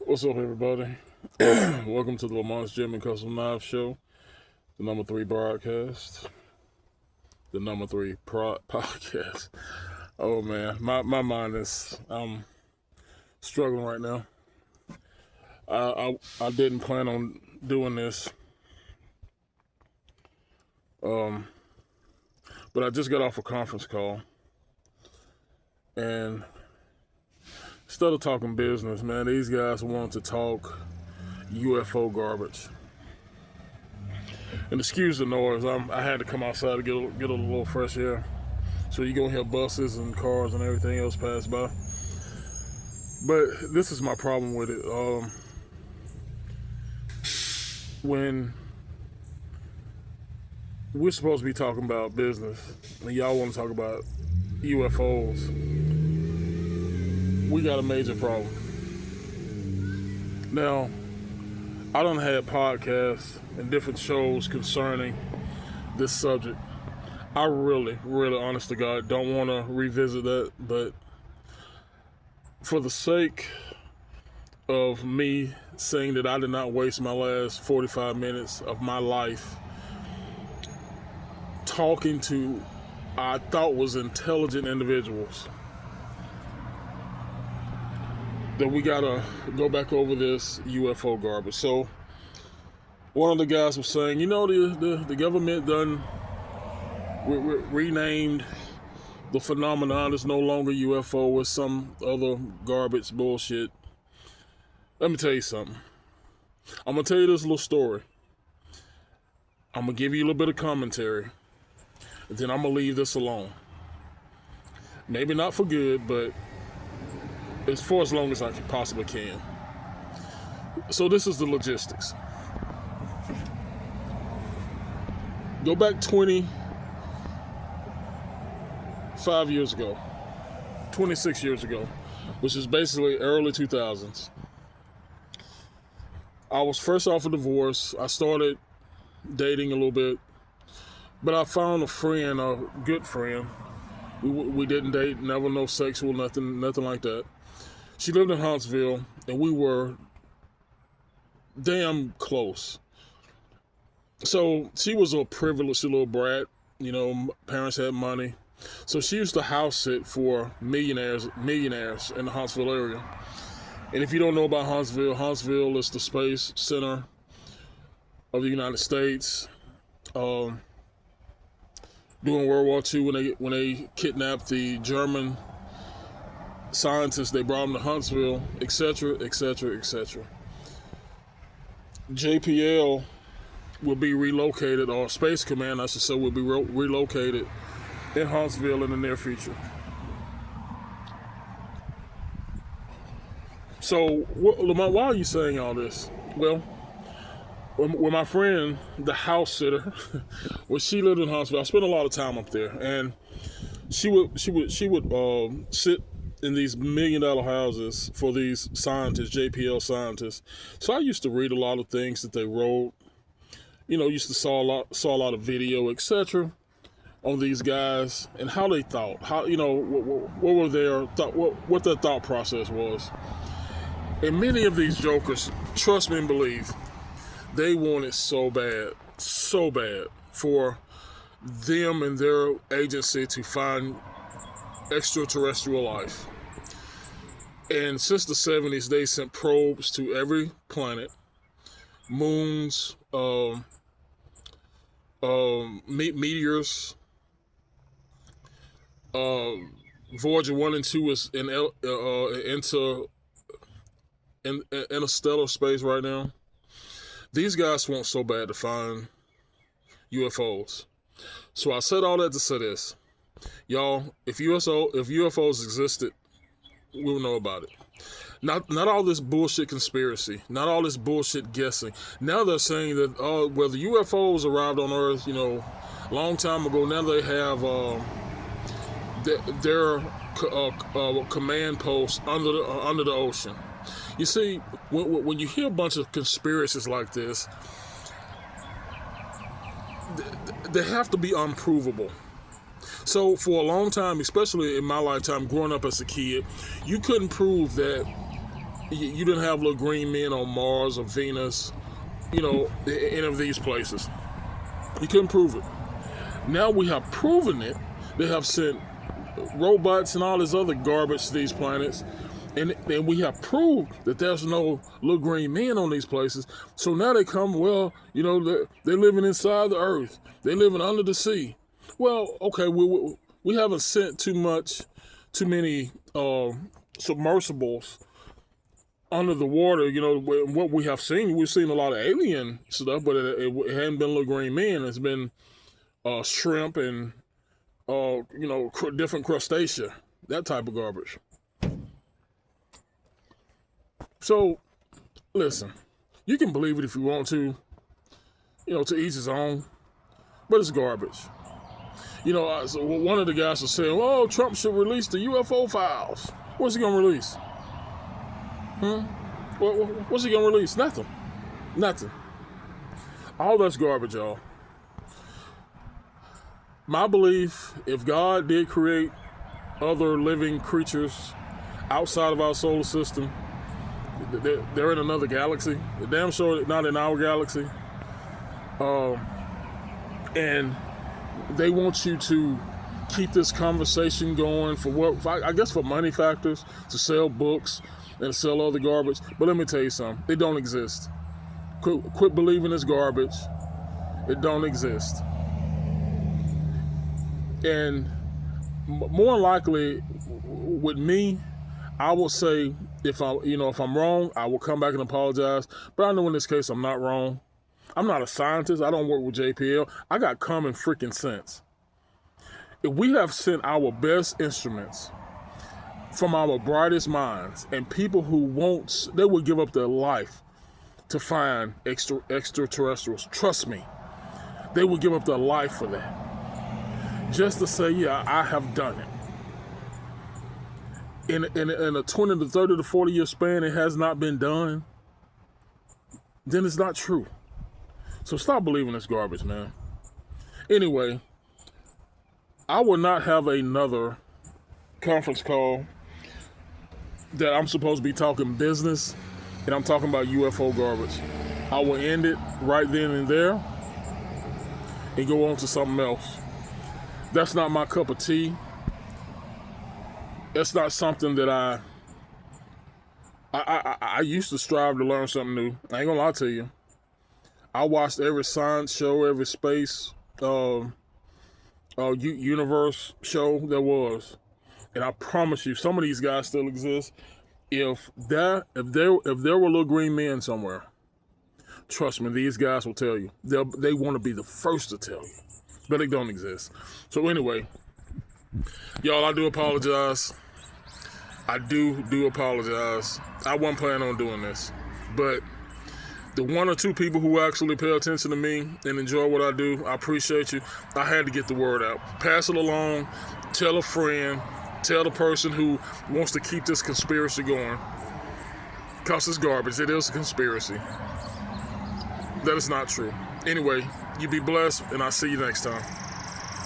What's up, everybody? Welcome to the Lamont's Gym and Custom Knife Show, the number 3 broadcast, the number 3 podcast. Oh man, my mind is struggling right now. I didn't plan on doing this, but I just got off a conference call, and instead of talking business, man, these guys want to talk UFO garbage. And excuse the noise, I had to come outside to get a little fresh air. So you're going to hear buses and cars and everything else pass by. But this is my problem with it. When we're supposed to be talking about business, and y'all want to talk about UFOs, we got a major problem. Now, I done had podcasts and different shows concerning this subject. I really, honest to God, don't want to revisit that, but for the sake of me saying that I did not waste my last 45 minutes of my life talking to I thought was intelligent individuals, that we gotta go back over this UFO garbage. So one of the guys was saying, the government done renamed the phenomenon. It's no longer UFO, it's some other garbage bullshit. Let me tell you something. I'm gonna tell you this little story. I'm gonna give you a little bit of commentary, and then I'm gonna leave this alone. Maybe not for good, but for as long as I possibly can. So this is the logistics. Go back 25 years ago, 26 years ago, which is basically early 2000s. I was fresh off a divorce. I started dating a little bit, but I found a friend, a good friend. We didn't date, never no sexual, nothing like that. She lived in Huntsville, and we were damn close. So she was a privileged little brat. Parents had money. So she used to house sit for millionaires in the Huntsville area. And if you don't know about Huntsville is the space center of the United States. During World War II, when they kidnapped the German scientists, they brought them to Huntsville, etc., etc., etc. JPL will be relocated, or Space Command, I should say, will be relocated in Huntsville in the near future. So, Lamont, why are you saying all this? Well, with my friend, the house sitter, when she lived in Huntsville, I spent a lot of time up there, and she would sit in these $1 million houses for these scientists, JPL scientists. So I used to read a lot of things that they wrote. Used to saw a lot of video, etc., on these guys and how they thought, what were their what their thought process was. And many of these jokers, trust me and believe, they wanted so bad for them and their agency to find extraterrestrial life. And since the 70s, they sent probes to every planet, moons, meteors. Voyager 1 and 2 is in interstellar space right now. These guys want so bad to find UFOs. So I said all that to say this. Y'all, if UFOs existed, we would know about it. Not all this bullshit conspiracy, not all this bullshit guessing. Now they're saying that the UFOs arrived on Earth, long time ago. Now they have their command post under the ocean. You see, when you hear a bunch of conspiracies like this, they have to be unprovable. So for a long time, especially in my lifetime, growing up as a kid, you couldn't prove that you didn't have little green men on Mars or Venus, any of these places. You couldn't prove it. Now we have proven it. They have sent robots and all this other garbage to these planets, and we have proved that there's no little green men on these places. So now they come, well, they're living inside the Earth. They're living under the sea. Well, okay, we haven't sent too many submersibles under the water. What we have seen, we've seen a lot of alien stuff, but it hadn't been little green men. It's been shrimp and different crustacea, that type of garbage. So, listen, you can believe it if you want to, to each his own, but it's garbage. So one of the guys was saying, "Oh, Trump should release the UFO files." What's he gonna release? What's he gonna release? Nothing. All that's garbage, y'all. My belief, if God did create other living creatures outside of our solar system, they're in another galaxy. They're damn sure not in our galaxy. And they want you to keep this conversation going I guess for money factors, to sell books and sell other garbage. But let me tell you something. They don't exist. Quit believing this garbage. It don't exist. And more likely, with me, I will say if I'm wrong, I will come back and apologize. But I know in this case I'm not wrong. I'm not a scientist. I don't work with JPL. I got common freaking sense. If we have sent our best instruments from our brightest minds, and people who they would give up their life to find extraterrestrials. Trust me, they would give up their life for that. Just to say, yeah, I have done it. In a 20 to 30 to 40 year span, it has not been done, then it's not true. So stop believing this garbage, man. Anyway, I will not have another conference call that I'm supposed to be talking business and I'm talking about UFO garbage. I will end it right then and there and go on to something else. That's not my cup of tea. That's not something that I used to strive to learn something new. I ain't gonna lie to you. I watched every science show, every space universe show there was, and I promise you, some of these guys still exist. If there were little green men somewhere, trust me, these guys will tell you. They want to be the first to tell you, but they don't exist. So anyway, y'all, I do apologize. I do apologize. I wasn't planning on doing this, but the one or two people who actually pay attention to me and enjoy what I do, I appreciate you. I had to get the word out. Pass it along. Tell a friend. Tell the person who wants to keep this conspiracy going. Because it's garbage. It is a conspiracy. That is not true. Anyway, you be blessed, and I'll see you next time.